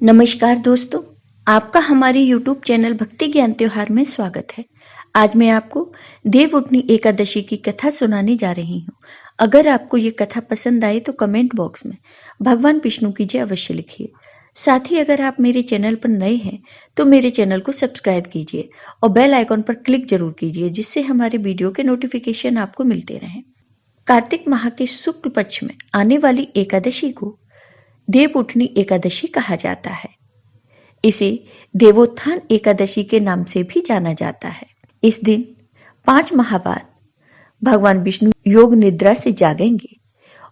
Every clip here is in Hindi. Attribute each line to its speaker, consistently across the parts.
Speaker 1: नमस्कार दोस्तों, आपका हमारे YouTube चैनल भक्ति ज्ञान त्योहार में स्वागत है। आज मैं आपको देवउठनी एकादशी की कथा सुनाने जा रही हूँ। अगर आपको ये कथा पसंद आए तो कमेंट बॉक्स में भगवान विष्णु की जय अवश्य लिखिए। साथ ही अगर आप मेरे चैनल पर नए हैं तो मेरे चैनल को सब्सक्राइब कीजिए और बेल आइकॉन पर क्लिक जरूर कीजिए, जिससे हमारे वीडियो के नोटिफिकेशन आपको मिलते रहें। कार्तिक माह के शुक्ल पक्ष में आने वाली एकादशी को देवउठनी एकादशी कहा जाता है। इसे देवोत्थान एकादशी के नाम से भी जाना जाता है। इस दिन 5 माह बाद भगवान विष्णु योग निद्रा से जागेंगे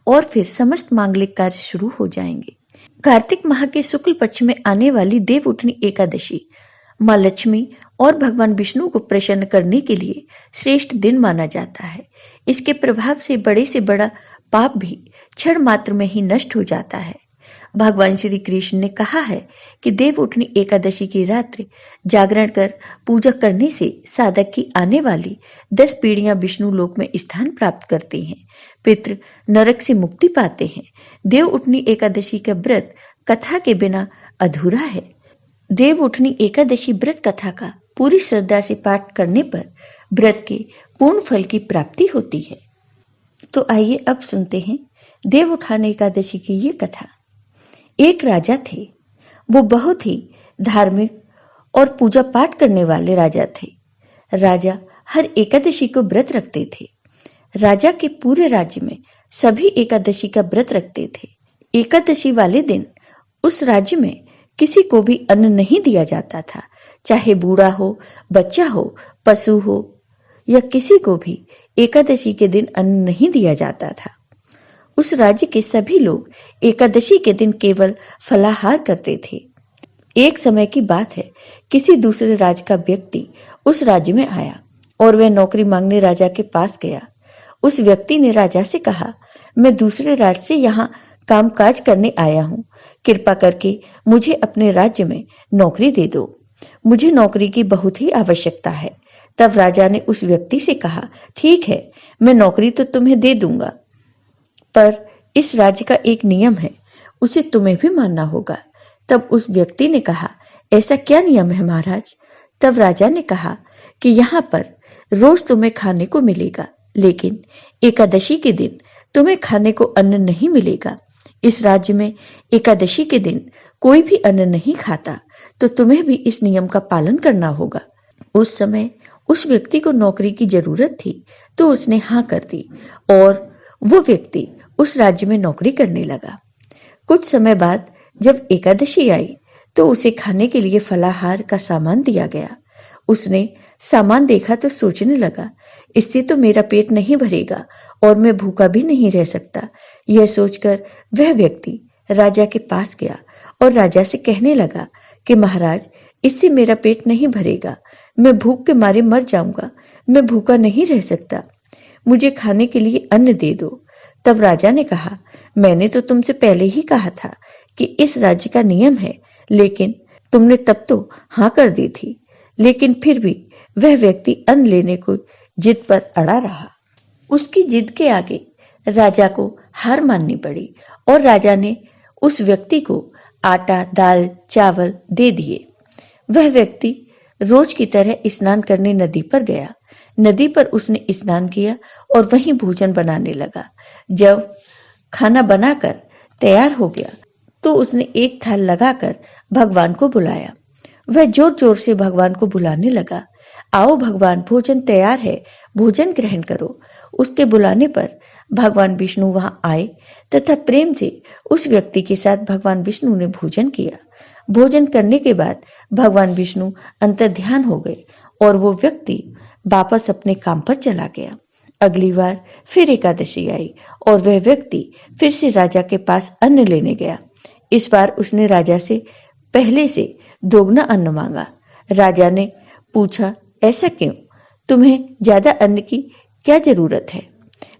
Speaker 1: और फिर समस्त मांगलिक कार्य शुरू हो जाएंगे। कार्तिक माह के शुक्ल पक्ष में आने वाली देवउठनी एकादशी माँ लक्ष्मी और भगवान विष्णु को प्रसन्न करने के लिए श्रेष्ठ दिन माना जाता है। इसके प्रभाव से बड़ा पाप भी क्षण मात्र में ही नष्ट हो जाता है। भगवान श्री कृष्ण ने कहा है कि देवउठनी एकादशी की रात्रि जागरण कर पूजा करने से साधक की आने वाली 10 पीढ़ियां विष्णु लोक में स्थान प्राप्त करती हैं। पितृ नरक से मुक्ति पाते हैं। देवउठनी एकादशी का व्रत कथा के बिना अधूरा है। देवउठनी एकादशी व्रत कथा का पूरी श्रद्धा से पाठ करने पर व्रत के पूर्ण फल की प्राप्ति होती है। तो आइए अब सुनते हैं देवउठान एकादशी की ये कथा। एक राजा थे। वो बहुत ही धार्मिक और पूजा पाठ करने वाले राजा थे। राजा हर एकादशी को व्रत रखते थे। राजा के पूरे राज्य में सभी एकादशी का व्रत रखते थे। एकादशी वाले दिन उस राज्य में किसी को भी अन्न नहीं दिया जाता था, चाहे बूढ़ा हो, बच्चा हो, पशु हो या किसी को भी एकादशी के दिन अन्न नहीं दिया जाता था। उस राज्य के सभी लोग एकादशी के दिन केवल फलाहार करते थे। एक समय की बात है, किसी दूसरे राज्य का व्यक्ति उस राज्य में आया और वह नौकरी मांगने राजा के पास गया। उस व्यक्ति ने राजा से कहा, मैं दूसरे राज्य से यहाँ कामकाज करने आया हूँ, कृपा करके मुझे अपने राज्य में नौकरी दे दो। मुझे नौकरी की बहुत ही आवश्यकता है। तब राजा ने उस व्यक्ति से कहा, ठीक है, मैं नौकरी तो तुम्हें दे दूंगा, पर इस राज्य का एक नियम है, उसे तुम्हें भी मानना होगा। तब उस व्यक्ति ने कहा, ऐसा क्या नियम है महाराज? तब राजा ने कहा कि यहाँ पर रोज तुम्हें खाने को मिलेगा, लेकिन एकादशी के दिन तुम्हें खाने को अन्न नहीं मिलेगा। इस राज्य में एकादशी के दिन कोई भी अन्न नहीं खाता, तो तुम्हें भी इस नियम का पालन करना होगा। उस समय उस व्यक्ति को नौकरी की जरूरत थी, तो उसने हाँ कर दी और वो व्यक्ति उस राज्य में नौकरी करने लगा। कुछ समय बाद जब एकादशी आई तो उसे खाने के लिए फलाहार का सामान दिया गया। उसने सामान देखा तो सोचने लगा, इससे तो मेरा पेट नहीं भरेगा और मैं भूखा भी नहीं रह सकता। यह सोचकर वह व्यक्ति राजा के पास गया और राजा से कहने लगा कि महाराज, इससे मेरा पेट नहीं भरेगा, मैं भूख के मारे मर जाऊंगा, मैं भूखा नहीं रह सकता, मुझे खाने के लिए अन्न दे दो। तब राजा ने कहा, मैंने तो तुमसे पहले ही कहा था कि इस राज्य का नियम है, लेकिन तुमने तब तो हाँ कर दी थी। लेकिन फिर भी वह व्यक्ति अन्न लेने को जिद पर अड़ा रहा। उसकी जिद के आगे राजा को हार माननी पड़ी और राजा ने उस व्यक्ति को आटा, दाल, चावल दे दिए। वह व्यक्ति रोज की तरह स्नान करने नदी पर गया। नदी पर उसने स्नान किया और वहीं भोजन बनाने लगा। जब खाना बनाकर तैयार हो गया तो उसने एक थाल लगाकर भगवान को बुलाया। वह जोर जोर से भगवान को बुलाने लगा, आओ भगवान, भोजन तैयार है, भोजन ग्रहण करो। उसके बुलाने पर भगवान विष्णु वहां आए तथा प्रेम से उस व्यक्ति के साथ भगवान विष्णु ने भोजन किया। भोजन करने के बाद भगवान विष्णु अंतर्ध्यान हो गए और वो व्यक्ति वापस अपने काम पर चला गया। अगली बार फिर एकादशी आई और वह व्यक्ति फिर से राजा के पास अन्न लेने गया। इस बार उसने राजा से पहले से दोगुना अन्न मांगा। राजा ने पूछा, ऐसा क्यों? तुम्हें ज्यादा अन्न की क्या जरूरत है?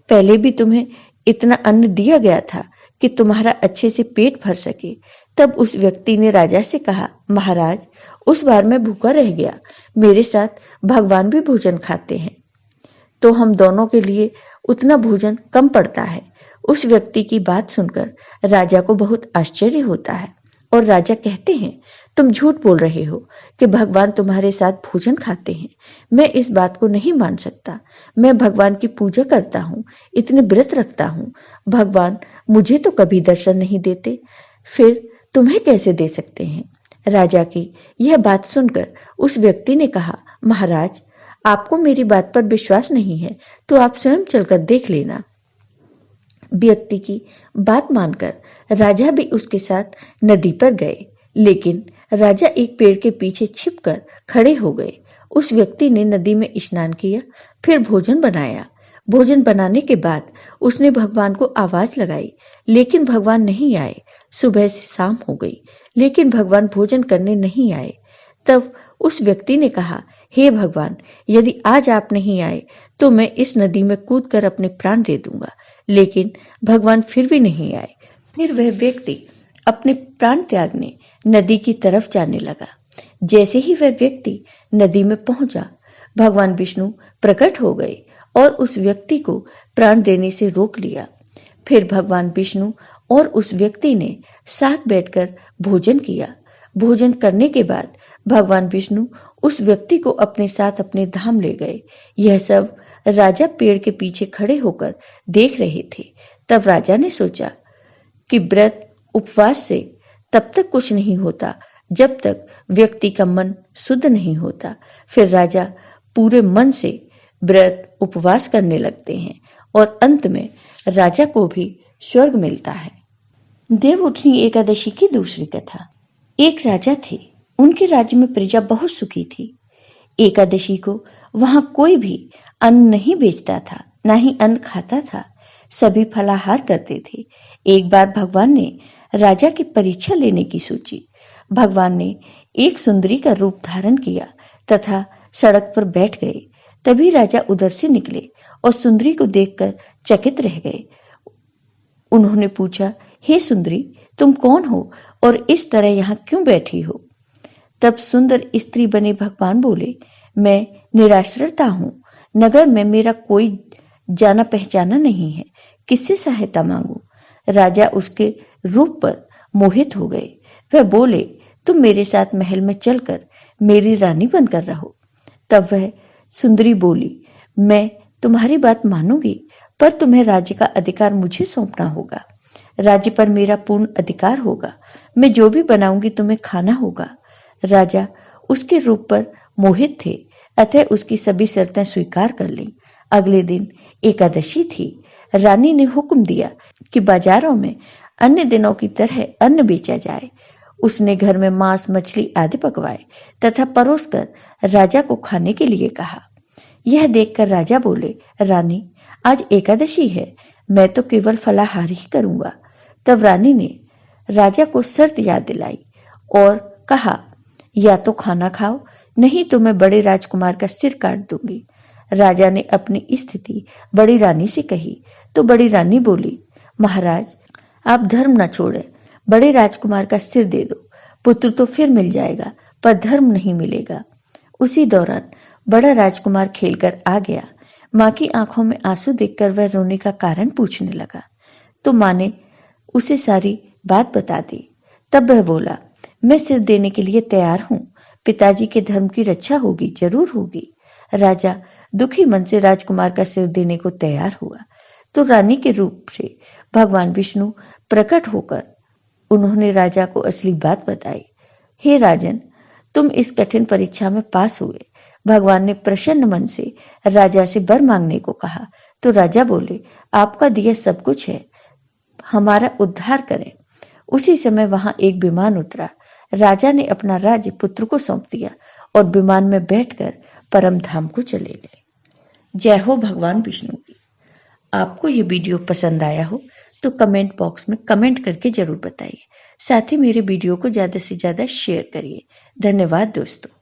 Speaker 1: पहले भी तुम्हें इतना अन्न दिया गया था कि तुम्हारा अच्छे से पेट भर सके। तब उस व्यक्ति ने राजा से कहा, महाराज, उस बार मैं भूखा रह गया, मेरे साथ भगवान भी भोजन खाते हैं, तो हम दोनों के लिए उतना भोजन कम पड़ता है। उस व्यक्ति की बात सुनकर राजा को बहुत आश्चर्य होता है और राजा कहते हैं, तुम झूठ बोल रहे हो कि भगवान तुम्हारे साथ भोजन खाते हैं। मैं इस बात को नहीं मान सकता। मैं भगवान की पूजा करता हूँ, इतने व्रत रखता हूँ। भगवान मुझे तो कभी दर्शन नहीं देते, फिर तुम्हें कैसे दे सकते हैं? राजा की यह बात सुनकर उस व्यक्ति ने कहा, महाराज, आपको मेरी बात पर विश्वास नहीं है तो आप स्वयं चलकर देख लेना। व्यक्ति की बात मानकर राजा भी उसके साथ नदी पर गए, लेकिन राजा एक पेड़ के पीछे छिपकर खड़े हो गए। उस व्यक्ति ने नदी में स्नान किया, फिर भोजन बनाया। भोजन बनाने के बाद उसने भगवान को आवाज लगाई, लेकिन भगवान नहीं आए। सुबह से शाम हो गई, लेकिन भगवान भोजन करने नहीं आए। तब उस व्यक्ति ने कहा, हे भगवान, यदि आज आप नहीं आए तो मैं इस नदी में कूदकर अपने प्राण दे दूंगा। लेकिन भगवान फिर भी नहीं आए। फिर वह व्यक्ति अपने प्राण त्यागने नदी की तरफ जाने लगा। जैसे ही वह व्यक्ति नदी में पहुंचा, भगवान विष्णु प्रकट हो गए और उस व्यक्ति को प्राण देने से रोक लिया। फिर भगवान विष्णु और उस व्यक्ति ने साथ बैठकर भोजन किया। भोजन करने के बाद भगवान विष्णु उस व्यक्ति को अपने साथ अपने धाम ले गए। यह सब राजा पेड़ के पीछे खड़े होकर देख रहे थे। तब राजा ने सोचा कि व्रत उपवास से तब तक कुछ नहीं होता जब तक व्यक्ति का मन शुद्ध नहीं होता। फिर राजा पूरे मन से व्रत उपवास करने लगते हैं और अंत में राजा को भी स्वर्ग मिलता है। देवउठनी एकादशी की दूसरी कथा। एक राजा थे, उनके राज्य में प्रजा बहुत सुखी थी। एकादशी को वहां कोई भी अन्न नहीं बेचता था, ना ही अन्न खाता था। सभी फलाहार करते थे। एक बार भगवान ने राजा की परीक्षा लेने की सोची। भगवान ने एक सुंदरी का रूप धारण किया तथा सड़क पर बैठ गए। तभी राजा उधर से निकले और सुंदरी को देखकर चकित रह गए। उन्होंने पूछा, हे सुंदरी, तुम कौन हो और इस तरह यहाँ क्यों बैठी हो? तब सुंदर स्त्री बने भगवान बोले, मैं निराश्रता हूँ। नगर में मेरा कोई जाना पहचाना नहीं है, किससे सहायता मांगू? राजा उसके रूप पर मोहित हो गए। वह बोले, तुम मेरे साथ महल में चलकर मेरी रानी बनकर रहो। तब वह सुंदरी बोली, मैं तुम्हारी बात मानूंगी, पर तुम्हें राज्य का अधिकार मुझे सौंपना होगा। राज्य पर मेरा पूर्ण अधिकार होगा। मैं जो भी बनाऊंगी तुम्हें खाना होगा। राजा उसके रूप पर मोहित थे, अतः उसकी सभी शर्तें स्वीकार कर लीं। अगले दिन एकादशी थी। रानी ने हुक्म दिया कि बाजारों में अन्य दिनों की तरह अन्न बेचा जाए। उसने घर में मांस, मछली आदि पकवाए तथा परोसकर राजा को खाने के लिए कहा। यह देखकर राजा बोले, रानी, आज एकादशी है, मैं तो केवल फलाहार ही करूंगा। तब रानी ने राजा को शर्त याद दिलाई और कहा, या तो खाना खाओ, नहीं तो मैं बड़े राजकुमार का सिर काट दूंगी। राजा ने अपनी स्थिति बड़ी रानी से कही तो बड़ी रानी बोली, महाराज, आप धर्म न छोड़ें, बड़े राजकुमार का सिर दे दो। पुत्र तो फिर मिल जाएगा, पर धर्म नहीं मिलेगा। उसी दौरान बड़ा राजकुमार खेलकर आ गया। माँ की आंखों में आंसू देखकर वह रोने का कारण पूछने लगा, तो माँ ने उसे सारी बात बता दी। तब वह बोला, मैं सिर देने के लिए तैयार हूँ। पिताजी के धर्म की रक्षा होगी, जरूर होगी। राजा दुखी मन से राजकुमार का सिर देने को तैयार हुआ तो रानी के रूप से भगवान विष्णु प्रकट होकर उन्होंने राजा को असली बात बताई। हे राजन, तुम इस कठिन परीक्षा में पास हुए। भगवान ने प्रसन्न मन से राजा से वर मांगने को कहा तो राजा बोले, आपका दिया सब कुछ है, हमारा उद्धार करें। उसी समय वहां एक विमान उतरा। राजा ने अपना राज्य पुत्र को सौंप दिया और विमान में बैठकर परम धाम को चले गए। जय हो भगवान विष्णु की। आपको ये वीडियो पसंद आया हो तो कमेंट बॉक्स में कमेंट करके जरूर बताइए। साथ ही मेरे वीडियो को ज्यादा से ज्यादा शेयर करिए। धन्यवाद दोस्तों।